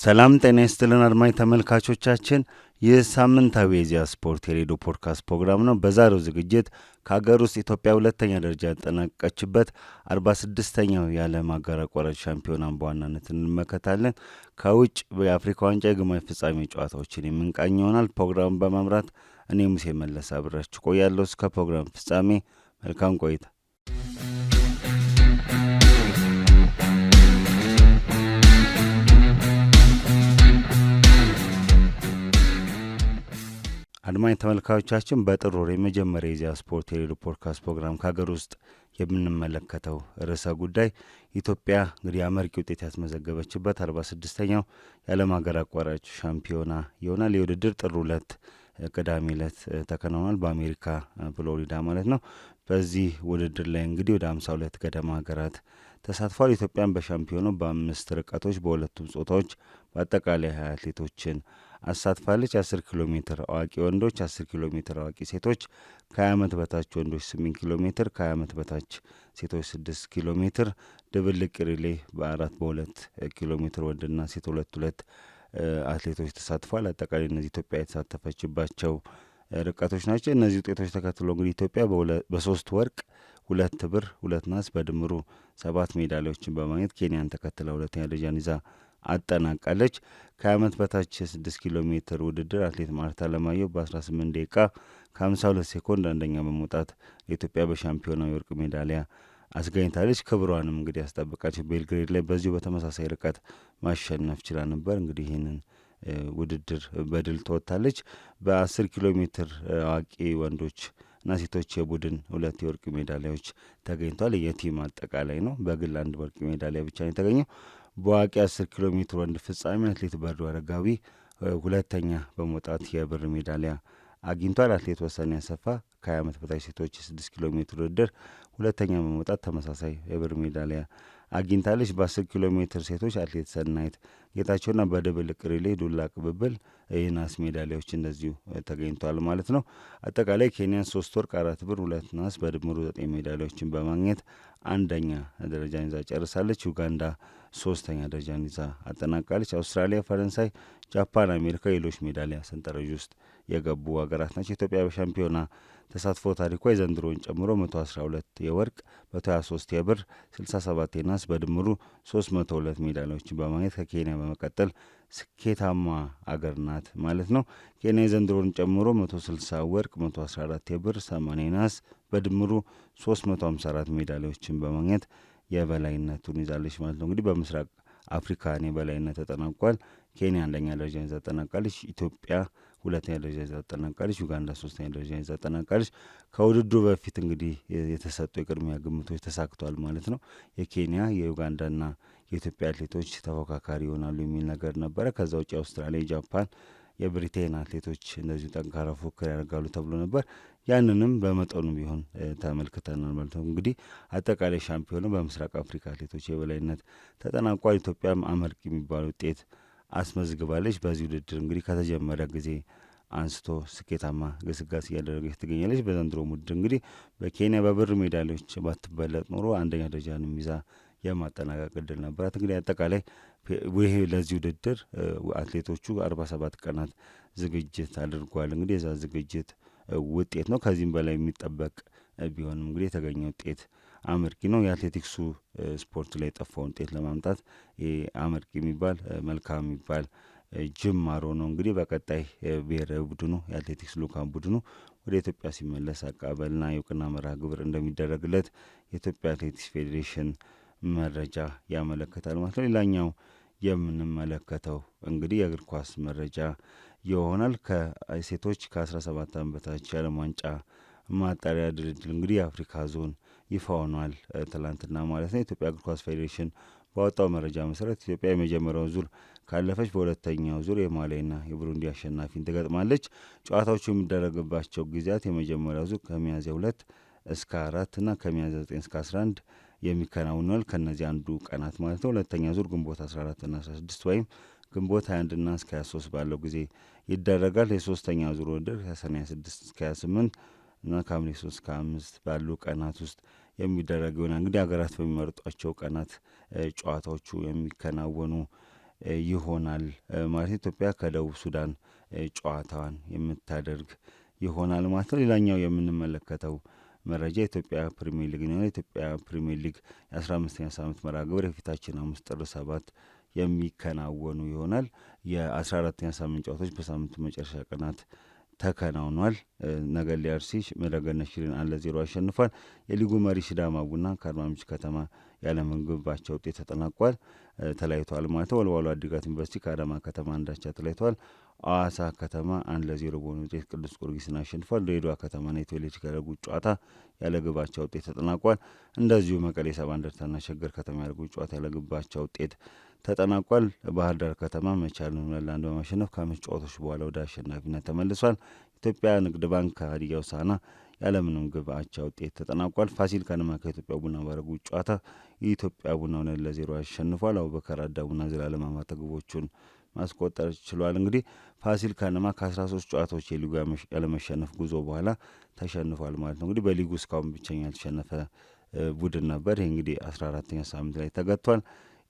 ሰላም ጤና ይስጥልን አድማጭ ተመልካቾቻችን፣ ይህ ሳምንታዊ የኢዜአ ስፖርት የሬዲዮ ፖድካስት ፕሮግራም ነው። በዛሬው ዝግጅት ከሀገር ውስጥ ኢትዮጵያ ሁለተኛ ደረጃ ያጠናቀቀችበት 46ኛው የዓለም አገር አቋራጭ ሻምፒዮናን በዋናነት እንመለከታለን። ከውጭ የአፍሪካ ዋንጫ የግማሽ ፍጻሜ ጨዋታዎችን የምንቃኝ ይሆናል። ፕሮግራሙን በመምራት እኔ ሙሴ መለስ አብራችሁ ቆያለሁ። እስከ ፕሮግራም ፍጻሜ መልካም ቆይታ። አድማጭ ተመልካቾቻችን፣ በጥር ወር የመጀመሪያ የኢዜአ ስፖርት የሬዲዮ ፖድካስት ፕሮግራም ከሀገር ውስጥ የምንመለከተው ርዕሰ ጉዳይ ኢትዮጵያ እንግዲህ አመርቂ ውጤት ያስመዘገበችበት 46ኛው የዓለም ሀገር አቋራጭ ሻምፒዮና ይሆናል። የውድድር ጥር 2 ቅዳሜ ዕለት ተከናውኗል፣ በአሜሪካ ፍሎሪዳ ማለት ነው። በዚህ ውድድር ላይ እንግዲህ ወደ 52 ገደማ ሀገራት ተሳትፏል። ኢትዮጵያን በሻምፒዮኑ በ5 ርቀቶች በሁለቱም ጾታዎች በአጠቃላይ 20 አትሌቶችን አሳትፋለች። 10 ኪሎ ሜትር አዋቂ ወንዶች፣ 10 ኪሎ ሜትር አዋቂ ሴቶች፣ ከ20 ዓመት በታች ወንዶች 8 ኪሎ ሜትር፣ ከ20 ዓመት በታች ሴቶች 6 ኪሎ ሜትር፣ ድብልቅ ሪሌ በ2 ኪሎ ሜትር ወንድና ሴት 2 አትሌቶች ተሳትፏል። አጠቃላይ እነዚህ ኢትዮጵያ የተሳተፈችባቸው ርቀቶች ናቸው። እነዚህ ውጤቶች ተከትሎ እንግዲህ ኢትዮጵያ በ3 ወርቅ 2 ብር 2 ናስ በድምሩ 7 ሜዳሊያዎችን በማግኘት ኬንያን ተከትላ ሁለተኛ ደረጃን ይዛ አጠናቃለች። ከዓመት በታች 6 ኪሎ ሜትር ውድድር አትሌት ማርታ ለማየሁ በ18 ደቂቃ ከ52 ሴኮንድ አንደኛ በመውጣት ለኢትዮጵያ በሻምፒዮናው የወርቅ ሜዳሊያ አስገኝታለች። ክብሯንም እንግዲህ ያስጠብቃች ቤልግሬድ ላይ በዚሁ በተመሳሳይ ርቀት ማሸነፍ ችላ ነበር። እንግዲህ ይህንን ውድድር በድል ተወጥታለች። በ10 ኪሎ ሜትር አዋቂ ወንዶች እና ሴቶች የቡድን 2 የወርቅ ሜዳሊያዎች ተገኝቷል። የቲም አጠቃላይ ነው። በግል 1 ወርቅ ሜዳሊያ ብቻ ነው የተገኘው። በአዋቂ 10 ኪሎ ሜትር ወንድ ፍጻሜ አትሌት በርዱ አረጋዊ ሁለተኛ በመውጣት የብር ሜዳሊያ አግኝቷል። አትሌት ወሰን ያሰፋ ከ20 ዓመት በታች ሴቶች 6 ኪሎ ሜትር ውድድር ሁለተኛ በመውጣት ተመሳሳይ የብር ሜዳሊያ አግኝታለች። በ10 ኪሎ ሜትር ሴቶች አትሌት ሰናይት ጌታቸውና በድብልቅ ሪሌ ዱላ ቅብብል የናስ ሜዳሊያዎች እንደዚሁ ተገኝቷል ማለት ነው። አጠቃላይ ኬንያ 3 ወርቅ 4 ብር 2 ናስ በድምሩ 9 ሜዳሊያዎችን በማግኘት አንደኛ ደረጃን ይዛ ጨርሳለች። ዩጋንዳ 3ኛ ደረጃን ይዛ አጠናቃለች። አውስትራሊያ፣ ፈረንሳይ፣ ጃፓን፣ አሜሪካ ሌሎች ሜዳሊያ ሰንጠረዥ ውስጥ የገቡ ሀገራት ናቸው። ኢትዮጵያ በሻምፒዮና ተሳትፎ ታሪኳ የዘንድሮን ጨምሮ 112 የወርቅ 123 የብር 67 የናስ በድምሩ 302 ሜዳሊያዎችን በማግኘት ከኬንያ በመቀጠል ስኬታማ አገር ናት ማለት ነው። ኬንያ የዘንድሮን ጨምሮ 160 ወርቅ 114 የብር 80 የናስ በድምሩ 354 ሜዳሊያዎችን በማግኘት የበላይነቱን ይዛለች ማለት ነው። እንግዲህ በምስራቅ አፍሪካን የበላይነት ተጠናቋል። ኬንያ አንደኛ ደረጃ ይዛ አጠናቃለች። ኢትዮጵያ ሁለተኛ ደረጃ ይዛ አጠናቃለች። ዩጋንዳ 3ኛ ደረጃ ይዛ አጠናቃለች። ከውድድሩ በፊት እንግዲህ የተሰጡ የቅድሚያ ግምቶች ተሳክቷል ማለት ነው። የኬንያ የዩጋንዳና የኢትዮጵያ አትሌቶች ተፎካካሪ ይሆናሉ የሚል ነገር ነበረ። ከዛ ውጭ የአውስትራሊያ፣ የጃፓን፣ የብሪቴን አትሌቶች እንደዚሁ ጠንካራ ፉክክር ያደርጋሉ ተብሎ ነበር። ያንንም በመጠኑ ቢሆን ተመልክተናል ማለት ነው። እንግዲህ አጠቃላይ ሻምፒዮኑ በምስራቅ አፍሪካ አትሌቶች የበላይነት ተጠናቋል። ኢትዮጵያም አመርቂ የሚባል ውጤት አስመዝግባለች። በዚህ ውድድር እንግዲህ ከተጀመረ ጊዜ አንስቶ ስኬታማ ግስጋሴ እያደረገች ትገኛለች። በዘንድሮ ውድድር እንግዲህ በኬንያ በብር ሜዳሊያዎች ባትበለጥ ኖሮ አንደኛ ደረጃንም ይዛ የማጠናቀቅ እድል ነበራት። እንግዲህ አጠቃላይ ይሄ ለዚህ ውድድር አትሌቶቹ 47 ቀናት ዝግጅት አድርጓል። እንግዲህ የዛ ዝግጅት ውጤት ነው። ከዚህም በላይ የሚጠበቅ ቢሆንም እንግዲህ የተገኘ ውጤት አመርቂ ነው። የአትሌቲክሱ ስፖርት ላይ የጠፋውን ውጤት ለማምጣት አመርቂ የሚባል መልካም የሚባል ጅማሮ ነው። እንግዲህ በቀጣይ ብሔራዊ ቡድኑ የአትሌቲክስ ልኡካን ቡድኑ ወደ ኢትዮጵያ ሲመለስ አቀባበልና የእውቅና መርሃ ግብር እንደሚደረግለት የኢትዮጵያ አትሌቲክስ ፌዴሬሽን መረጃ ያመለክታል ማለት ነው። ሌላኛው የምንመለከተው እንግዲህ የእግር ኳስ መረጃ ይሆናል። ከሴቶች ከ17 ዓመት በታች የዓለም ዋንጫ ማጣሪያ ድልድል እንግዲህ የአፍሪካ ዞን ይፋ ሆኗል ትላንትና ማለት ነው። የኢትዮጵያ እግር ኳስ ፌዴሬሽን ባወጣው መረጃ መሰረት ኢትዮጵያ የመጀመሪያውን ዙር ካለፈች በሁለተኛው ዙር የማሊያና የቡሩንዲ አሸናፊን ትገጥማለች። ጨዋታዎቹ የሚደረግባቸው ጊዜያት የመጀመሪያው ዙር ከሚያዝያ 2 እስከ 4 እና ከሚያዝያ 9 እስከ 11 የሚከናውናል። ከነዚህ አንዱ ቀናት ማለት ነው። ሁለተኛ ዙር ግንቦት 14 እና 16 ወይም ግንቦት 21 እና እስከ 23 ባለው ጊዜ ይደረጋል። የሶስተኛ ዙር ውድድር ከሰኔ 26 እስከ 28 እና ከሐምሌ 3 እስከ 5 ባሉ ቀናት ውስጥ የሚደረግ ይሆናል። እንግዲህ ሀገራት በሚመርጧቸው ቀናት ጨዋታዎቹ የሚከናወኑ ይሆናል ማለት ኢትዮጵያ ከደቡብ ሱዳን ጨዋታዋን የምታደርግ ይሆናል ማለት ነው። ሌላኛው የምንመለከተው መረጃ የኢትዮጵያ ፕሪሚየር ሊግ ነው። የኢትዮጵያ ፕሪሚየር ሊግ የ15ኛ ሳምንት መርሃ ግብር የፊታችን ሐሙስ ጥር 7 የሚከናወኑ ይሆናል። የ14ኛ ሳምንት ጨዋታዎች በሳምንቱ መጨረሻ ቀናት ተከናውኗል። ነገሌ አርሲ መረገነት ሽሬን 1-0 አሸንፏል። የሊጉ መሪ ሲዳማ ቡና ከአርባ ምንጭ ከተማ ያለምንም ግብ ባቻ ውጤት ተጠናቋል ተለያይተዋል ማለት ነው። ወልዋሎ ዓዲግራት ዩኒቨርሲቲ ከአዳማ ከተማ አንዳቻ ተለያይተዋል። ሐዋሳ ከተማ 1-0 በሆነ ውጤት ቅዱስ ጊዮርጊስን አሸንፏል። ድሬዳዋ ከተማና ኢትዮ ኤሌክትሪክ ያደረጉት ጨዋታ ያለ ግባቸው ውጤት ተጠናቋል። እንደዚሁ መቀሌ ሰባ እንደርታና ሸገር ከተማ ያደረጉት ጨዋታ ያለ ግባቸው ውጤት ተጠናቋል። ባህር ዳር ከተማ መቻልን 2-1 በማሸነፍ ከአምስት ጨዋታዎች በኋላ ወደ አሸናፊነት ተመልሷል። ኢትዮጵያ ንግድ ባንክ ከሀዲያ ሆሳዕና ያለምንም ግብ አቻ ውጤት ተጠናቋል። ፋሲል ከነማ ከኢትዮጵያ ቡና ባደረጉት ጨዋታ የኢትዮጵያ ቡና 2-0 አሸንፏል። አቡበከር አዳሙና ዘላለም አማተ ግቦቹን ማስቆጠር ችሏል። እንግዲህ ፋሲል ከነማ ከ13 ጨዋታዎች የሊጉ ያለመሸነፍ ጉዞ በኋላ ተሸንፏል ማለት ነው። እንግዲህ በሊጉ እስካሁን ብቸኛ ያልተሸነፈ ቡድን ነበር። ይህ እንግዲህ 14ኛ ሳምንት ላይ ተገጥቷል።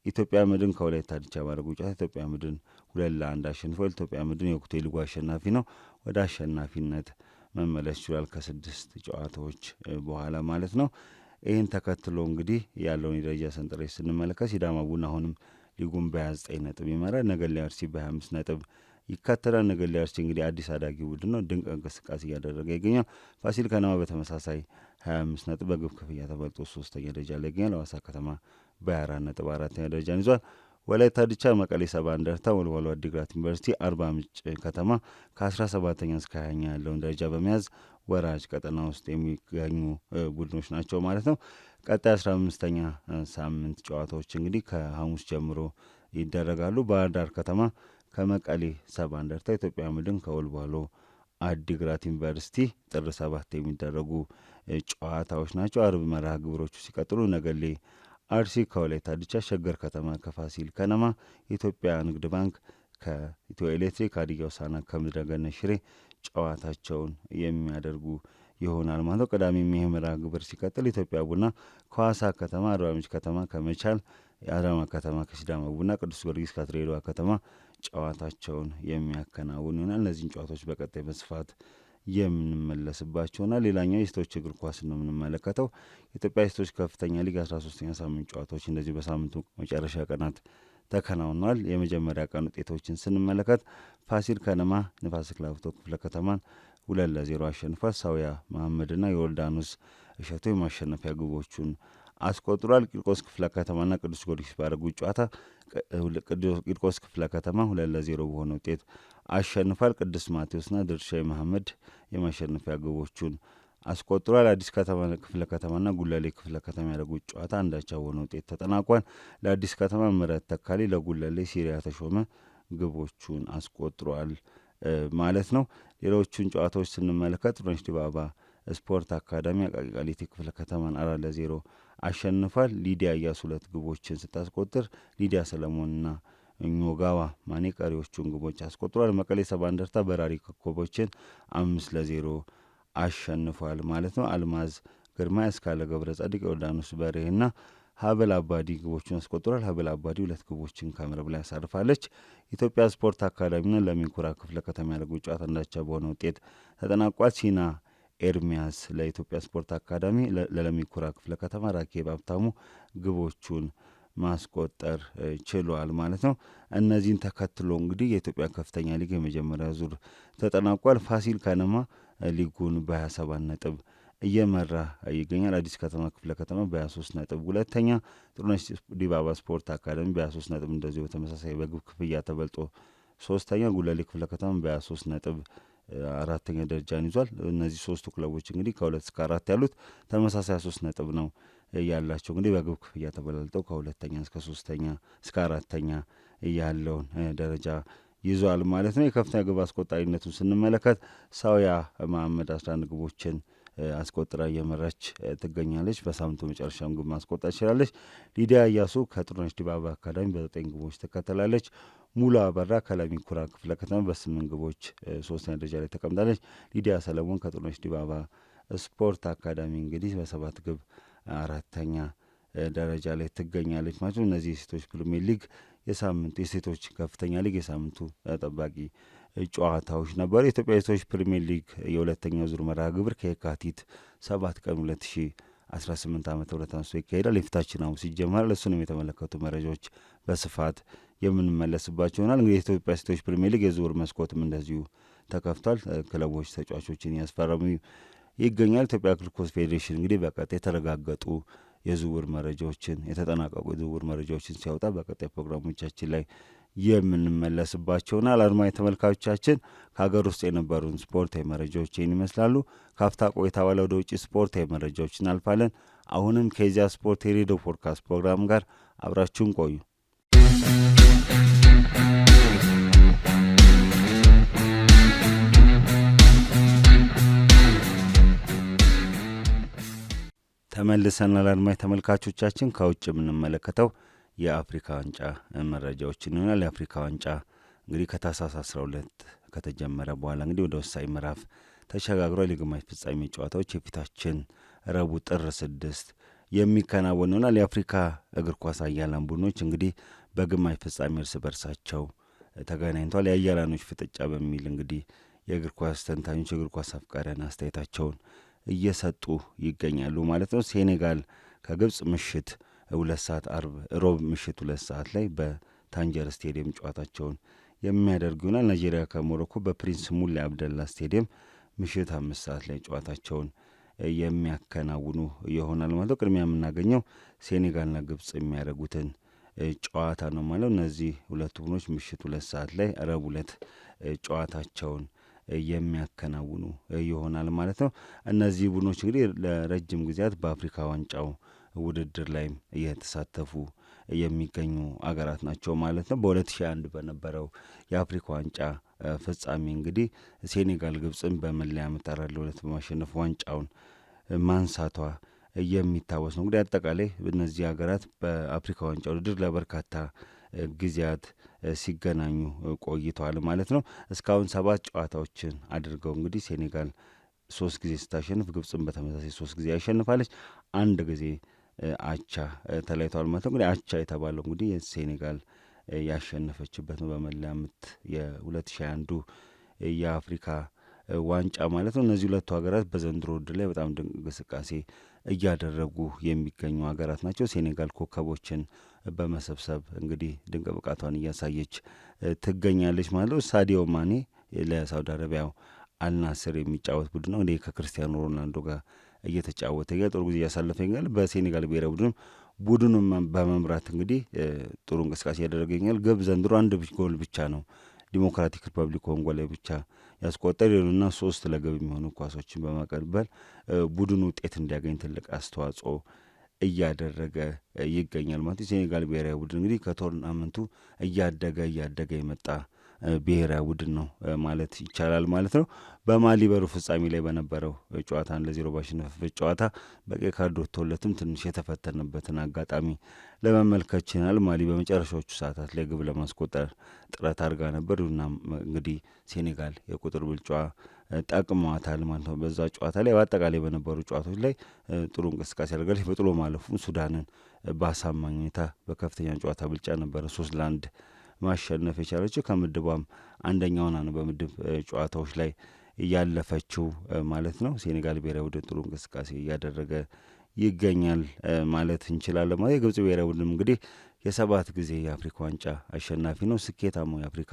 ኢትዮጵያ መድን ከወላይታ ዲቻ ባደረጉ ጨዋታ ኢትዮጵያ መድን 2-1 አሸንፏል። ኢትዮጵያ መድን የወቅቱ የሊጉ አሸናፊ ነው። ወደ አሸናፊነት መመለስ ችሏል ከ6 ጨዋታዎች በኋላ ማለት ነው። ይህን ተከትሎ እንግዲህ ያለውን የደረጃ ሰንጠረዥ ስንመለከት ሲዳማ ቡና አሁንም ሊጉን በ29 ነጥብ ይመራል። ነገሌ አርሲ በ25 ነጥብ ይከተላል። ነገሌ አርሲ እንግዲህ አዲስ አዳጊ ቡድን ነው፣ ድንቅ እንቅስቃሴ እያደረገ ይገኛል። ፋሲል ከነማ በተመሳሳይ 25 ነጥብ በግብ ክፍያ ተበልጦ 3ኛ ደረጃ ላይ ይገኛል። ሐዋሳ ከተማ በ24 ነጥብ 4ኛ ደረጃን ይዟል። ወላይታ ዲቻ፣ መቀሌ ሰባ እንደርታ፣ ወልዋሎ ዓዲግራት ዩኒቨርሲቲ፣ አርባ ምንጭ ከተማ ከ17ኛ እስከ 20ኛ ያለውን ደረጃ በመያዝ ወራጅ ቀጠና ውስጥ የሚገኙ ቡድኖች ናቸው ማለት ነው። ቀጣይ 15ኛ ሳምንት ጨዋታዎች እንግዲህ ከሐሙስ ጀምሮ ይደረጋሉ። ባህር ዳር ከተማ ከመቀሌ ሰባ እንደርታ፣ ኢትዮጵያ መድን ከወልዋሎ ዓዲግራት ዩኒቨርሲቲ ጥር 7 የሚደረጉ ጨዋታዎች ናቸው። አርብ መርሃ ግብሮቹ ሲቀጥሉ ነገሌ አርሲ ከወላይታ ዲቻ፣ ሸገር ከተማ ከፋሲል ከነማ፣ የኢትዮጵያ ንግድ ባንክ ከኢትዮ ኤሌክትሪክ፣ ሀዲያ ሆሳዕና ከምድረገነት ሽሬ ጨዋታቸውን የሚያደርጉ ይሆናል ማለት ነው። ቅዳሜ ይህ መርሃ ግብር ሲቀጥል ኢትዮጵያ ቡና ከሐዋሳ ከተማ፣ አርባ ምንጭ ከተማ ከመቻል፣ የአዳማ ከተማ ከሲዳማ ቡና፣ ቅዱስ ጊዮርጊስ ከድሬዳዋ ከተማ ጨዋታቸውን የሚያከናውን ይሆናል። እነዚህን ጨዋታዎች በቀጣይ በስፋት የምንመለስባቸውና ሌላኛው የሴቶች እግር ኳስ ነው የምንመለከተው። የኢትዮጵያ ሴቶች ከፍተኛ ሊግ 13ኛ ሳምንት ጨዋታዎች እንደዚህ በሳምንቱ መጨረሻ ቀናት ተከናውነዋል። የመጀመሪያ ቀን ውጤቶችን ስንመለከት ፋሲል ከነማ ንፋስ ስልክ ላፍቶ ክፍለ ከተማን 2-0 አሸንፏል። ሳውያ መሐመድና የዮርዳኖስ እሸቱ የማሸነፊያ ግቦቹን አስቆጥሯል። ቂርቆስ ክፍለ ከተማና ቅዱስ ጊዮርጊስ ባደረጉት ጨዋታ ቂርቆስ ክፍለ ከተማ 2-0 በሆነ ውጤት አሸንፏል። ቅዱስ ማቴዎስና ድርሻዊ መሐመድ የማሸነፊያ ግቦቹን አስቆጥሯል። አዲስ ከተማ ክፍለ ከተማና ጉለሌ ክፍለ ከተማ ያደረጉት ጨዋታ አንዳቻ በሆነ ውጤት ተጠናቋል። ለአዲስ ከተማ ምረት ተካሊ፣ ለጉለሌ ሲሪያ ተሾመ ግቦቹን አስቆጥሯል ማለት ነው። ሌሎቹን ጨዋታዎች ስንመለከት ጥሩነሽ ዲባባ ስፖርት አካዳሚ አቃቂ ቃሊቲ ክፍለ ከተማን 4-0 አሸንፏል። ሊዲያ እያሱ 2 ግቦችን ስታስቆጥር ሊዲያ ሰለሞንና ኞጋዋ ማኔ ቀሪዎቹን ግቦች አስቆጥሯል። መቀሌ ሰባ እንደርታ በራሪ ኮከቦችን 5-0 አሸንፏል ማለት ነው። አልማዝ ግርማ፣ ያስካለ ገብረ ጻዲቅ፣ ዮርዳኖስ በርሄና ሀበል አባዲ ግቦችን አስቆጥሯል። ሀበል አባዲ 2 ግቦችን ከመረብ ላይ ያሳርፋለች። ኢትዮጵያ ስፖርት አካዳሚና ለሚኩራ ክፍለ ከተማ ያደረጉት ጨዋታ አንዳቻ በሆነ ውጤት ተጠናቋል። ሲና ኤርሚያስ ለኢትዮጵያ ስፖርት አካዳሚ፣ ለለሚኩራ ክፍለ ከተማ ራኬብ ሀብታሙ ግቦቹን ማስቆጠር ችሏል ማለት ነው። እነዚህን ተከትሎ እንግዲህ የኢትዮጵያ ከፍተኛ ሊግ የመጀመሪያ ዙር ተጠናቋል። ፋሲል ከነማ ሊጉን በ27 ነጥብ እየመራ ይገኛል። አዲስ ከተማ ክፍለ ከተማ በ23 ነጥብ ሁለተኛ፣ ጥሩነሽ ዲባባ ስፖርት አካዳሚ በ23 ነጥብ እንደዚሁ በተመሳሳይ በግብ ክፍያ ተበልጦ ሶስተኛ፣ ጉለሌ ክፍለ ከተማ በ23 ነጥብ አራተኛ ደረጃን ይዟል። እነዚህ ሶስቱ ክለቦች እንግዲህ ከ2 እስከ 4 ያሉት ተመሳሳይ 3 ነጥብ ነው ያላቸው። እንግዲህ በግብ ክፍያ ተበላልጠው ከሁለተኛ እስከ ሶስተኛ እስከ አራተኛ ያለውን ደረጃ ይዟል ማለት ነው። የከፍተኛ ግብ አስቆጣሪነቱን ስንመለከት ሳውያ መሐመድ 11 ግቦችን አስቆጥራ እየመራች ትገኛለች። በሳምንቱ መጨረሻም ግብ ማስቆጠር ትችላለች። ሊዲያ እያሱ ከጥሩነሽ ዲባባ አካዳሚ በ9 ግቦች ትከተላለች። ሙሉ አበራ ከለሚኩራ ክፍለ ከተማ በ8 ግቦች 3ኛ ደረጃ ላይ ተቀምጣለች። ሊዲያ ሰለሞን ከጥሩነሽ ዲባባ ስፖርት አካዳሚ እንግዲህ በ7 ግብ 4ተኛ ደረጃ ላይ ትገኛለች ማለት ነው። እነዚህ የሴቶች ፕሪሚየር ሊግ የሴቶች ከፍተኛ ሊግ የሳምንቱ ተጠባቂ ጨዋታዎች ነበሩ። የኢትዮጵያ ሴቶች ፕሪሚየር ሊግ የሁለተኛው ዙር መርሃ ግብር ከየካቲት 7 ቀን 2018 ዓ.ም አንስቶ ይካሄዳል። የፊታችን ሐሙስ ይጀምራል። እሱንም የተመለከቱ መረጃዎች በስፋት የምንመለስባቸው ይሆናል። እንግዲህ የኢትዮጵያ ሴቶች ፕሪሚየር ሊግ የዝውውር መስኮትም እንደዚሁ ተከፍቷል። ክለቦች ተጫዋቾችን ያስፈረሙ ይገኛል። ኢትዮጵያ እግር ኳስ ፌዴሬሽን እንግዲህ በቀጣይ የተረጋገጡ የዝውውር መረጃዎችን የተጠናቀቁ የዝውውር መረጃዎችን ሲያወጣ በቀጣይ ፕሮግራሞቻችን ላይ የምንመለስባቸውና አድማጭ ተመልካቾቻችን ከሀገር ውስጥ የነበሩን ስፖርታዊ መረጃዎች ይህን ይመስላሉ። ካፍታ ቆይታ በኋላ ወደ ውጭ ስፖርታዊ መረጃዎች እናልፋለን። አሁንም ከኢዜአ ስፖርት የሬዲዮ ፖድካስት ፕሮግራም ጋር አብራችሁን ቆዩ። ተመልሰናል። አድማጭ ተመልካቾቻችን ከውጭ የምንመለከተው የአፍሪካ ዋንጫ መረጃዎችን ይሆናል። የአፍሪካ ዋንጫ እንግዲህ ከታህሳስ 12 ከተጀመረ በኋላ እንግዲህ ወደ ወሳኝ ምዕራፍ ተሸጋግሯል። የግማሽ ፍጻሜ ጨዋታዎች የፊታችን ረቡዕ ጥር 6 የሚከናወን ይሆናል። የአፍሪካ እግር ኳስ ኃያላን ቡድኖች እንግዲህ በግማሽ ፍጻሜ እርስ በርሳቸው ተገናኝቷል። የኃያላኖች ፍጥጫ በሚል እንግዲህ የእግር ኳስ ተንታኞች የእግር ኳስ አፍቃሪያን አስተያየታቸውን እየሰጡ ይገኛሉ ማለት ነው። ሴኔጋል ከግብጽ ምሽት 2 ሰዓት ሮብ ምሽት 2 ሰዓት ላይ በታንጀር ስቴዲየም ጨዋታቸውን የሚያደርጉ ይሆናል። ናይጄሪያ ከሞሮኮ በፕሪንስ ሙሌ አብደላ ስቴዲየም ምሽት 5 ሰዓት ላይ ጨዋታቸውን የሚያከናውኑ ይሆናል ማለት ነው። ቅድሚያ የምናገኘው ሴኔጋልና ግብጽ የሚያደርጉትን ጨዋታ ነው ማለት ነው። እነዚህ ሁለቱ ቡድኖች ምሽት 2 ሰዓት ላይ ረቡዕ ዕለት ጨዋታቸውን የሚያከናውኑ ይሆናል ማለት ነው። እነዚህ ቡድኖች እንግዲህ ለረጅም ጊዜያት በአፍሪካ ዋንጫው ውድድር ላይም እየተሳተፉ የሚገኙ አገራት ናቸው ማለት ነው። በ2001 በነበረው የአፍሪካ ዋንጫ ፍጻሜ እንግዲህ ሴኔጋል ግብጽን በመለያ ምት 4-2 በማሸነፍ ዋንጫውን ማንሳቷ የሚታወስ ነው። እንግዲህ አጠቃላይ እነዚህ ሀገራት በአፍሪካ ዋንጫ ውድድር ለበርካታ ጊዜያት ሲገናኙ ቆይተዋል ማለት ነው። እስካሁን 7 ጨዋታዎችን አድርገው እንግዲህ ሴኔጋል 3 ጊዜ ስታሸንፍ ግብጽን በተመሳሳይ 3 ጊዜ ያሸንፋለች። አንድ ጊዜ አቻ ተለያይተዋል ማለት ነው። እንግዲህ አቻ የተባለው እንግዲህ ሴኔጋል ያሸነፈችበት ነው በመለያ ምት የ2021 የአፍሪካ ዋንጫ ማለት ነው። እነዚህ ሁለቱ ሀገራት በዘንድሮ ውድድር ላይ በጣም ድንቅ እንቅስቃሴ እያደረጉ የሚገኙ ሀገራት ናቸው። ሴኔጋል ኮከቦችን በመሰብሰብ እንግዲህ ድንቅ ብቃቷን እያሳየች ትገኛለች ማለት ነው። ሳዲዮ ማኔ ለሳውዲ አረቢያው አልናስር የሚጫወት ቡድን ነው። እንግዲህ ከክርስቲያኖ ሮናልዶ ጋር እየተጫወተ ጥሩ ጊዜ እያሳለፈ ይገኛል። በሴኔጋል ብሔራዊ ቡድኑን በመምራት እንግዲህ ጥሩ እንቅስቃሴ እያደረገ ይገኛል። ግብ ዘንድሮ 1 ጎል ብቻ ነው ዲሞክራቲክ ሪፐብሊክ ኮንጎ ላይ ብቻ ያስቆጠር እና 3 ለግብ የሚሆኑ ኳሶችን በማቀበል ቡድኑ ውጤት እንዲያገኝ ትልቅ አስተዋጽኦ እያደረገ ይገኛል ማለት ነው። ሴኔጋል ብሔራዊ ቡድን እንግዲህ ከቶርናመንቱ እያደገ የመጣ ብሔራዊ ቡድን ነው ማለት ይቻላል ማለት ነው። በማሊ በሩብ ፍጻሜ ላይ በነበረው ጨዋታ 1-0 ባሸነፈበት ጨዋታ በቀይ ካርድ ወጥቶለትም ትንሽ የተፈተነበትን አጋጣሚ ለመመልከት ችለናል። ማሊ በመጨረሻዎቹ ሰዓታት ላይ ግብ ለማስቆጠር ጥረት አድርጋ ነበር እና እንግዲህ ሴኔጋል የቁጥር ብልጫ ጠቅሟታል ማለት ነው። በዛ ጨዋታ ላይ በአጠቃላይ በነበሩ ጨዋታዎች ላይ ጥሩ እንቅስቃሴ አድርጋለች። በጥሎ ማለፉም ሱዳንን በአሳማኝ ሁኔታ በከፍተኛ ጨዋታ ብልጫ ነበረ 3-1 ማሸነፍ የቻለችው። ከምድቧም አንደኛ ሆና ነው በምድብ ጨዋታዎች ላይ እያለፈችው ማለት ነው። ሴኔጋል ብሔራዊ ቡድን ጥሩ እንቅስቃሴ እያደረገ ይገኛል ማለት እንችላለን። ማለት የግብጽ ብሔራዊ ቡድን እንግዲህ የ7 ጊዜ የአፍሪካ ዋንጫ አሸናፊ ነው። ስኬታማው የአፍሪካ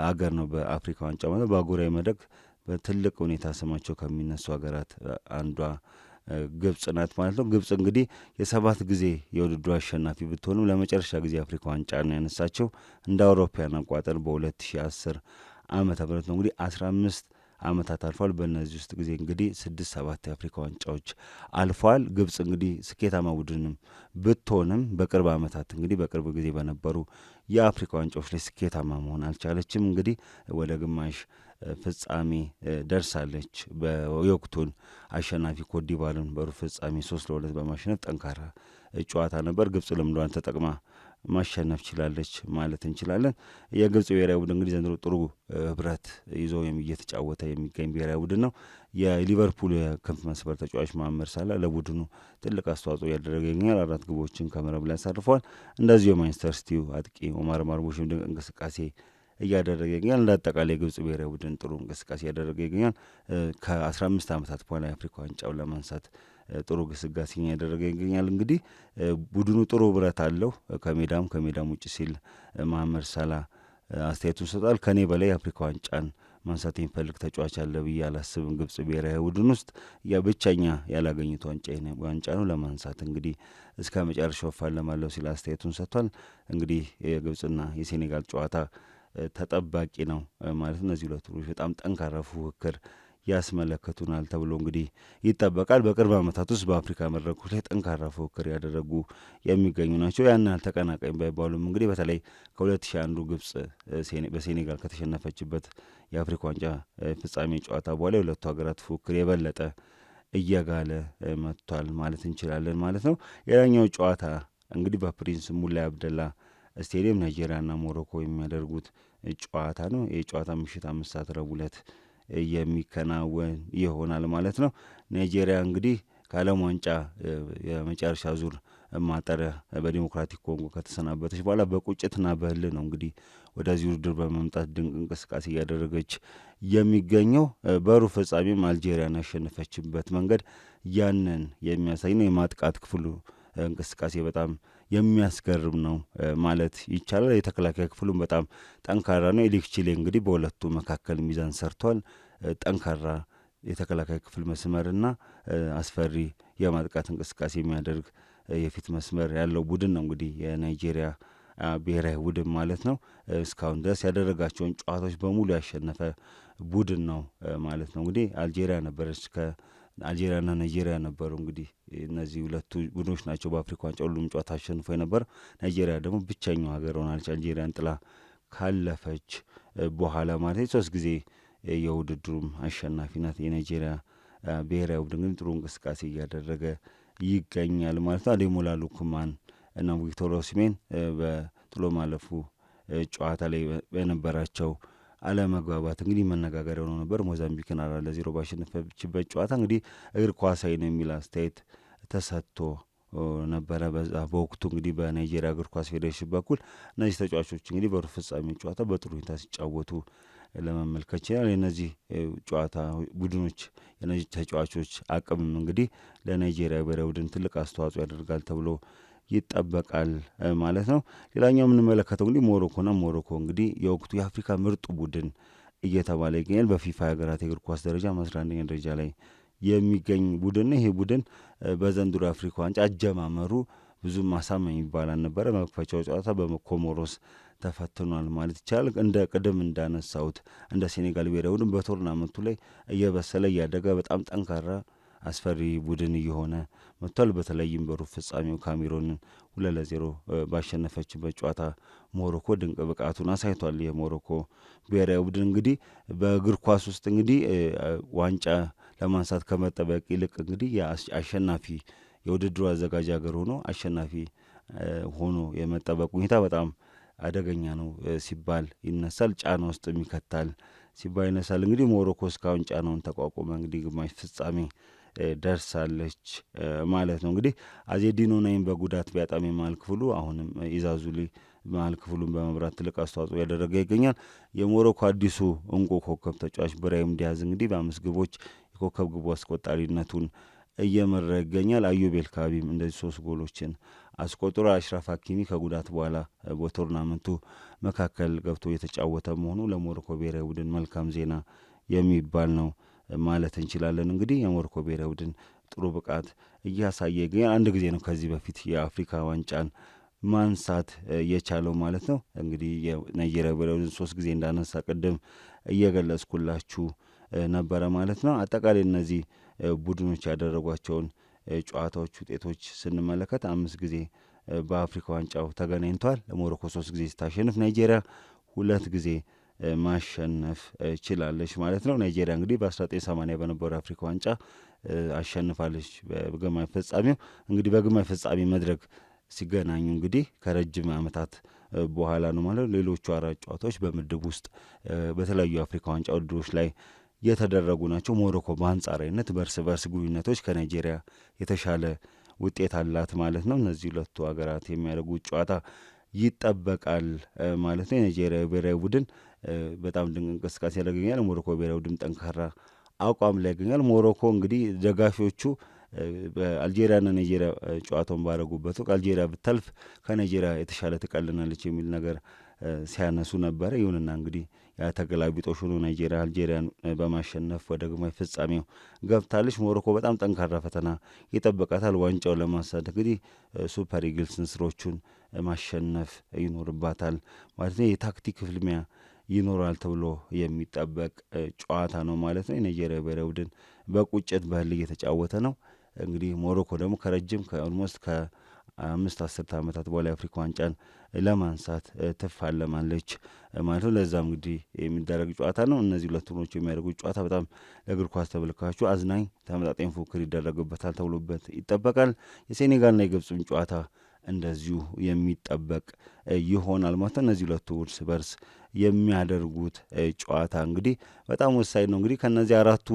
አገር ነው። በአፍሪካ ዋንጫ ማለት በአህጉራዊ መድረክ በትልቅ ሁኔታ ስማቸው ከሚነሱ ሀገራት አንዷ ግብጽ ናት ማለት ነው። ግብጽ እንግዲህ የ7 ጊዜ የውድድሩ አሸናፊ ብትሆንም ለመጨረሻ ጊዜ የአፍሪካ ዋንጫ ነው ያነሳቸው እንደ አውሮፓውያን አቆጣጠር በ2010 ዓመተ ምህረት ነው። እንግዲህ 15 ዓመታት አልፏል። በእነዚህ ውስጥ ጊዜ እንግዲህ 6-7 የአፍሪካ ዋንጫዎች አልፏል። ግብጽ እንግዲህ ስኬታማ ቡድንም ብትሆንም በቅርብ ዓመታት እንግዲህ በቅርብ ጊዜ በነበሩ የአፍሪካ ዋንጫዎች ላይ ስኬታማ መሆን አልቻለችም። እንግዲህ ወደ ግማሽ ፍጻሜ ደርሳለች። በወቅቱን አሸናፊ ኮትዲቯርን በሩብ ፍጻሜ 3-2 በማሸነፍ ጠንካራ ጨዋታ ነበር። ግብጽ ልምዷን ተጠቅማ ማሸነፍ ችላለች ማለት እንችላለን። የግብጽ ብሔራዊ ቡድን እንግዲህ ዘንድሮ ጥሩ ህብረት ይዞ እየተጫወተ የሚገኝ ብሔራዊ ቡድን ነው። የሊቨርፑል የክንፍ መስመር ተጫዋች መሐመድ ሳላህ ለቡድኑ ትልቅ አስተዋጽኦ እያደረገ ይገኛል። 4 ግቦችን ከመረብ ላይ አሳርፈዋል። እንደዚሁ የማንቸስተር ሲቲው አጥቂ ኦማር ማርሙሽም ድንቅ እንቅስቃሴ እያደረገ ይገኛል። እንደ አጠቃላይ የግብጽ ብሔራዊ ቡድን ጥሩ እንቅስቃሴ እያደረገ ይገኛል። ከ15 ዓመታት በኋላ የአፍሪካ ዋንጫውን ለማንሳት ጥሩ ግስጋሴ እያደረገ ይገኛል። እንግዲህ ቡድኑ ጥሩ ህብረት አለው። ከሜዳም ውጭ ሲል መሐመድ ሳላህ አስተያየቱን ሰጥቷል። ከኔ በላይ የአፍሪካ ዋንጫን ማንሳት የሚፈልግ ተጫዋች አለ ብዬ አላስብም። ግብጽ ብሔራዊ ቡድን ውስጥ ብቸኛ ያላገኙት ዋንጫ ነው። ለማንሳት እንግዲህ እስከ መጨረሻው እፋለማለሁ ሲል አስተያየቱን ሰጥቷል። እንግዲህ የግብጽና የሴኔጋል ጨዋታ ተጠባቂ ነው ማለት እነዚህ ሁለቱ በጣም ጠንካራ ፉክክር ያስመለከቱናል ተብሎ እንግዲህ ይጠበቃል። በቅርብ ዓመታት ውስጥ በአፍሪካ መድረኮች ላይ ጠንካራ ፉክክር ያደረጉ የሚገኙ ናቸው። ያን ያህል ተቀናቃኝ ባይባሉም እንግዲህ በተለይ ከ2001 ግብጽ በሴኔጋል ከተሸነፈችበት የአፍሪካ ዋንጫ ፍጻሜ ጨዋታ በኋላ የሁለቱ ሀገራት ፉክክር የበለጠ እየጋለ መጥቷል ማለት እንችላለን ማለት ነው። ሌላኛው ጨዋታ እንግዲህ በፕሪንስ ሙላይ አብደላ ስቴዲየም ናይጄሪያና ሞሮኮ የሚያደርጉት ጨዋታ ነው። ይህ ጨዋታ ምሽት 5 ሰዓት ረቡዕ ዕለት የሚከናወን ይሆናል ማለት ነው። ናይጄሪያ እንግዲህ ከዓለም ዋንጫ የመጨረሻ ዙር ማጣሪያ በዲሞክራቲክ ኮንጎ ከተሰናበተች በኋላ በቁጭትና በህል ነው እንግዲህ ወደዚህ ውድድር በመምጣት ድንቅ እንቅስቃሴ እያደረገች የሚገኘው። በሩብ ፍጻሜም አልጄሪያን ያሸነፈችበት መንገድ ያንን የሚያሳይ ነው። የማጥቃት ክፍሉ እንቅስቃሴ በጣም የሚያስገርም ነው ማለት ይቻላል። የተከላካይ ክፍሉም በጣም ጠንካራ ነው። ኤሊክ ቺሌ እንግዲህ በሁለቱ መካከል ሚዛን ሰርቷል። ጠንካራ የተከላካይ ክፍል መስመርና አስፈሪ የማጥቃት እንቅስቃሴ የሚያደርግ የፊት መስመር ያለው ቡድን ነው እንግዲህ የናይጄሪያ ብሔራዊ ቡድን ማለት ነው። እስካሁን ድረስ ያደረጋቸውን ጨዋታዎች በሙሉ ያሸነፈ ቡድን ነው ማለት ነው። እንግዲህ አልጄሪያና ናይጄሪያ ነበሩ እንግዲህ እነዚህ ሁለቱ ቡድኖች ናቸው በአፍሪካ ዋንጫ ሁሉም ጨዋታ አሸንፎ የነበረው። ናይጄሪያ ደግሞ ብቸኛው ሀገር ሆናለች አልጄሪያን ጥላ ካለፈች በኋላ ማለት 3 ጊዜ የውድድሩም አሸናፊ ናት። የናይጄሪያ ብሔራዊ ቡድን ግን ጥሩ እንቅስቃሴ እያደረገ ይገኛል ማለት ነው። አዴሞላ ሉክማን እና ቪክቶር ኦሲሜን በጥሎ ማለፉ ጨዋታ ላይ በነበራቸው አለመግባባት እንግዲህ መነጋገሪያ ሆኖ ነበር። ሞዛምቢክን 4-0 ባሸነፈችበት ጨዋታ እንግዲህ እግር ኳሳዊ ነው የሚል አስተያየት ተሰጥቶ ነበረ በወቅቱ እንግዲህ በናይጄሪያ እግር ኳስ ፌዴሬሽን በኩል እነዚህ ተጫዋቾች እንግዲህ በሩብ ፍጻሜ ጨዋታ በጥሩ ሁኔታ ሲጫወቱ ለመመልከት ይችላል። የነዚህ ጨዋታ ቡድኖች የነዚህ ተጫዋቾች አቅምም እንግዲህ ለናይጄሪያ ብሔራዊ ቡድን ትልቅ አስተዋጽኦ ያደርጋል ተብሎ ይጠበቃል ማለት ነው። ሌላኛው የምንመለከተው እንግዲህ ሞሮኮ እንግዲህ የወቅቱ የአፍሪካ ምርጡ ቡድን እየተባለ ይገኛል። በፊፋ ሀገራት የእግር ኳስ ደረጃ 11ኛ ደረጃ ላይ የሚገኝ ቡድን ነው። ይሄ ቡድን በዘንድሮ የአፍሪካ ዋንጫ አጀማመሩ ብዙም አሳማኝ የሚባል አልነበረ። መክፈቻው ጨዋታ በኮሞሮስ ተፈትኗል ማለት ይቻላል። እንደ ቅድም እንዳነሳሁት እንደ ሴኔጋል ብሔራዊ ቡድን በቶርናመንቱ ላይ እየበሰለ እያደገ በጣም ጠንካራ አስፈሪ ቡድን እየሆነ መጥቷል። በተለይም በሩብ ፍጻሜው ካሜሮንን 2-0 ባሸነፈችበት ጨዋታ ሞሮኮ ድንቅ ብቃቱን አሳይቷል። የሞሮኮ ብሔራዊ ቡድን እንግዲህ በእግር ኳስ ውስጥ እንግዲህ ዋንጫ ለማንሳት ከመጠበቅ ይልቅ እንግዲህ አሸናፊ የውድድሩ አዘጋጅ ሀገር ሆኖ አሸናፊ ሆኖ የመጠበቅ ሁኔታ በጣም አደገኛ ነው ሲባል ይነሳል። ጫና ውስጥ ይከታል ሲባል ይነሳል። እንግዲህ ሞሮኮ እስካሁን ጫናውን ተቋቁመ እንግዲህ ግማሽ ፍጻሜ ደርሳለች ማለት ነው። እንግዲህ አዜዲን ኦናይን በጉዳት ቢያጣም የመሃል ክፍሉ አሁንም ኢዛዙሊ መሃል ክፍሉን በመምራት ትልቅ አስተዋጽኦ ያደረገ ይገኛል። የሞሮኮ አዲሱ እንቁ ኮከብ ተጫዋች ብራሂም ዲያዝ እንግዲህ በ5 ግቦች የኮከብ ግቡ አስቆጣሪነቱን እየመራ ይገኛል። አዩብ ኤልካቢም እንደዚህ 3 ጎሎችን አስቆጥሮ አሽራፍ ሀኪሚ ከጉዳት በኋላ በቶርናመንቱ መካከል ገብቶ የተጫወተ መሆኑ ለሞሮኮ ብሔራዊ ቡድን መልካም ዜና የሚባል ነው ማለት እንችላለን። እንግዲህ የሞሮኮ ብሔራዊ ቡድን ጥሩ ብቃት እያሳየ ይገኛል። አንድ ጊዜ ነው ከዚህ በፊት የአፍሪካ ዋንጫን ማንሳት የቻለው ማለት ነው። እንግዲህ የናይጄሪያ ብሔራዊ ቡድን 3 ጊዜ እንዳነሳ ቅድም እየገለጽኩላችሁ ነበረ ማለት ነው። አጠቃላይ እነዚህ ቡድኖች ያደረጓቸውን ጨዋታዎች ውጤቶች ስንመለከት 5 ጊዜ በአፍሪካ ዋንጫው ተገናኝተዋል። ሞሮኮ 3 ጊዜ ስታሸንፍ ናይጄሪያ 2 ጊዜ ማሸነፍ ችላለች ማለት ነው። ናይጄሪያ እንግዲህ በ1980 በነበረው የአፍሪካ ዋንጫ አሸንፋለች በግማሽ ፍጻሜው። እንግዲህ በግማሽ ፍጻሜ መድረክ ሲገናኙ እንግዲህ ከረጅም ዓመታት በኋላ ነው ማለት ነው። ሌሎቹ 4 ጨዋታዎች በምድብ ውስጥ በተለያዩ የአፍሪካ ዋንጫ ውድድሮች ላይ የተደረጉ ናቸው። ሞሮኮ በአንጻራዊነት በእርስ በርስ ግንኙነቶች ከናይጄሪያ የተሻለ ውጤት አላት ማለት ነው። እነዚህ ሁለቱ ሀገራት የሚያደርጉት ጨዋታ ይጠበቃል ማለት ነው። የናይጄሪያ ብሔራዊ ቡድን በጣም ድንቅ እንቅስቃሴ ያደርገኛል። ሞሮኮ ብሔራዊ ቡድን ጠንካራ አቋም ላይ ያገኛል። ሞሮኮ እንግዲህ ደጋፊዎቹ በአልጄሪያና ናይጄሪያ ጨዋታውን ባደረጉበት ወቅት አልጄሪያ ብታልፍ ከናይጄሪያ የተሻለ ትቀልናለች የሚል ነገር ሲያነሱ ነበረ። ይሁንና እንግዲህ ተገላቢጦሽ ሆኖ ናይጄሪያ አልጄሪያን በማሸነፍ ወደ ግማሽ ፍጻሜው ገብታለች። ሞሮኮ በጣም ጠንካራ ፈተና ይጠበቃታል። ዋንጫውን ለማንሳት እንግዲህ ሱፐር ኢግልስ ንስሮቹን ማሸነፍ ይኖርባታል ማለት ነው። የታክቲክ ፍልሚያ ይኖራል ተብሎ የሚጠበቅ ጨዋታ ነው ማለት ነው። የናይጄሪያ ብሔራዊ ቡድን በቁጭት በህል እየተጫወተ ነው። እንግዲህ ሞሮኮ ደግሞ ከረጅም ከኦልሞስት ከ5 10 ዓመታት በኋላ የአፍሪካ ዋንጫን ለማንሳት ትፋለማለች ማለት ነው። ለዛም እንግዲህ የሚደረግ ጨዋታ ነው። እነዚህ ሁለት ቡድኖች የሚያደርጉት ጨዋታ በጣም ለእግር ኳስ ተመልካቹ አዝናኝ ተመጣጣኝ ፉክክር ይደረግበታል ተብሎበት ይጠበቃል። የሴኔጋልና የግብፅም ጨዋታ እንደዚሁ የሚጠበቅ ይሆናል ማለት ነው። እነዚህ ሁለቱ እርስ በርስ የሚያደርጉት ጨዋታ እንግዲህ በጣም ወሳኝ ነው። እንግዲህ ከእነዚህ 4ቱ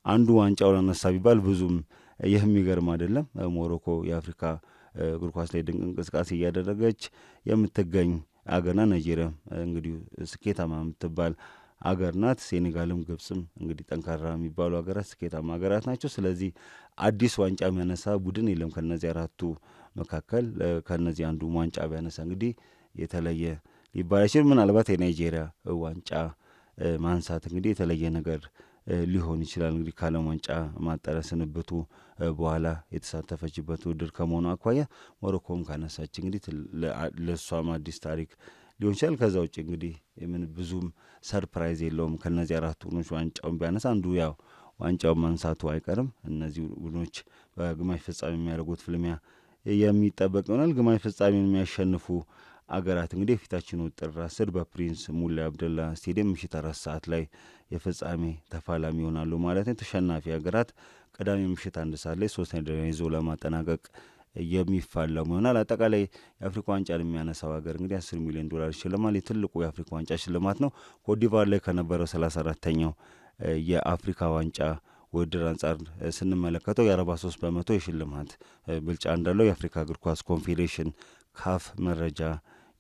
አንዱ ዋንጫውን አነሳ ቢባል ብዙም የሚገርም አይደለም። ሞሮኮ የአፍሪካ እግር ኳስ ላይ ድንቅ እንቅስቃሴ እያደረገች የምትገኝ አገር ናት። ናይጄሪያም እንግዲህ ስኬታማ የምትባል አገር ናት። ሴኔጋልም ግብፅም እንግዲህ ጠንካራ የሚባሉ ሀገራት ስኬታማ ሀገራት ናቸው። ስለዚህ አዲስ ዋንጫ የሚያነሳ ቡድን የለም ከነዚህ 4ቱ መካከል። ከነዚህ አንዱ ዋንጫ ቢያነሳ እንግዲህ የተለየ ሊባል አይችልም። ምናልባት የናይጄሪያ ዋንጫ ማንሳት እንግዲህ የተለየ ነገር ሊሆን ይችላል። እንግዲህ ከዓለም ዋንጫ ማጣሪያ ስንብቱ በኋላ የተሳተፈችበት ውድድር ከመሆኑ አኳያ ሞሮኮም ካነሳች እንግዲህ ለእሷም አዲስ ታሪክ ሊሆን ይችላል። ከዛ ውጭ እንግዲህ ምን ብዙም ሰርፕራይዝ የለውም። ከነዚህ 4 ቡድኖች ዋንጫውን ቢያነሳ አንዱ ያው ዋንጫውን ማንሳቱ አይቀርም። እነዚህ ቡድኖች በግማሽ ፍጻሜ የሚያደርጉት ፍልሚያ የሚጠበቅ ይሆናል። ግማሽ ፍጻሜውን የሚያሸንፉ አገራት እንግዲህ የፊታችን ጥር 10 በፕሪንስ ሙሌ አብደላ ስቴዲየም ምሽት 4 ሰዓት ላይ የፍጻሜ ተፋላሚ ይሆናሉ ማለት ነው። ተሸናፊ ሀገራት ቅዳሜ ምሽት 1 ሰዓት ላይ 3ኛ ደረጃ ይዞ ለማጠናቀቅ የሚፋለሙ ይሆናል። አጠቃላይ የአፍሪካ ዋንጫን የሚያነሳው ሀገር እንግዲህ $10 ሚሊዮን ይሸልማል። የትልቁ የአፍሪካ ዋንጫ ሽልማት ነው። ኮትዲቯር ላይ ከነበረው 34ተኛው የአፍሪካ ዋንጫ ውድድር አንጻር ስንመለከተው የ43 በመቶ የሽልማት ብልጫ እንዳለው የአፍሪካ እግር ኳስ ኮንፌዴሬሽን ካፍ መረጃ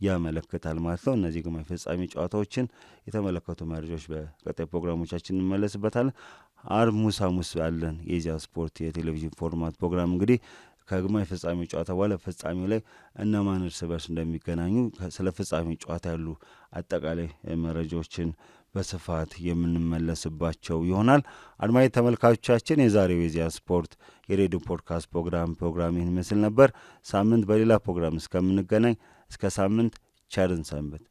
ያመለክታል ማለት ነው። እነዚህ ግማሽ ፍጻሜ ጨዋታዎችን የተመለከቱ መረጃዎች በቀጣይ ፕሮግራሞቻችን እንመለስበታል። አርብ ሐሙስ ያለን የኢዜአ ስፖርት የቴሌቪዥን ፎርማት ፕሮግራም እንግዲህ ከግማሽ ፍጻሜ ጨዋታ በኋላ ፍጻሜው ላይ እነማን እርስ በርስ እንደሚገናኙ ስለ ፍጻሜ ጨዋታ ያሉ አጠቃላይ መረጃዎችን በስፋት የምንመለስባቸው ይሆናል። አድማጭ ተመልካቾቻችን የዛሬው የኢዜአ ስፖርት የሬዲዮ ፖድካስት ፕሮግራም ይህን ይመስል ነበር። ሳምንት በሌላ ፕሮግራም እስከምንገናኝ እስከ ሳምንት ቸርን ሰንብት።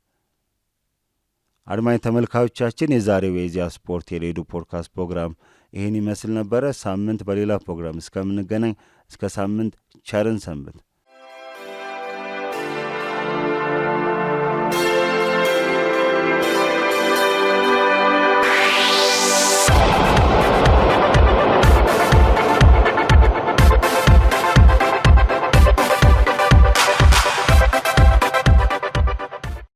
አድማጭ ተመልካቾቻችን የዛሬው የኢዜአ ስፖርት የሬዲዮ ፖድካስት ፕሮግራም ይህን ይመስል ነበረ። ሳምንት በሌላ ፕሮግራም እስከምንገናኝ እስከ ሳምንት ቸርን ሰንብት።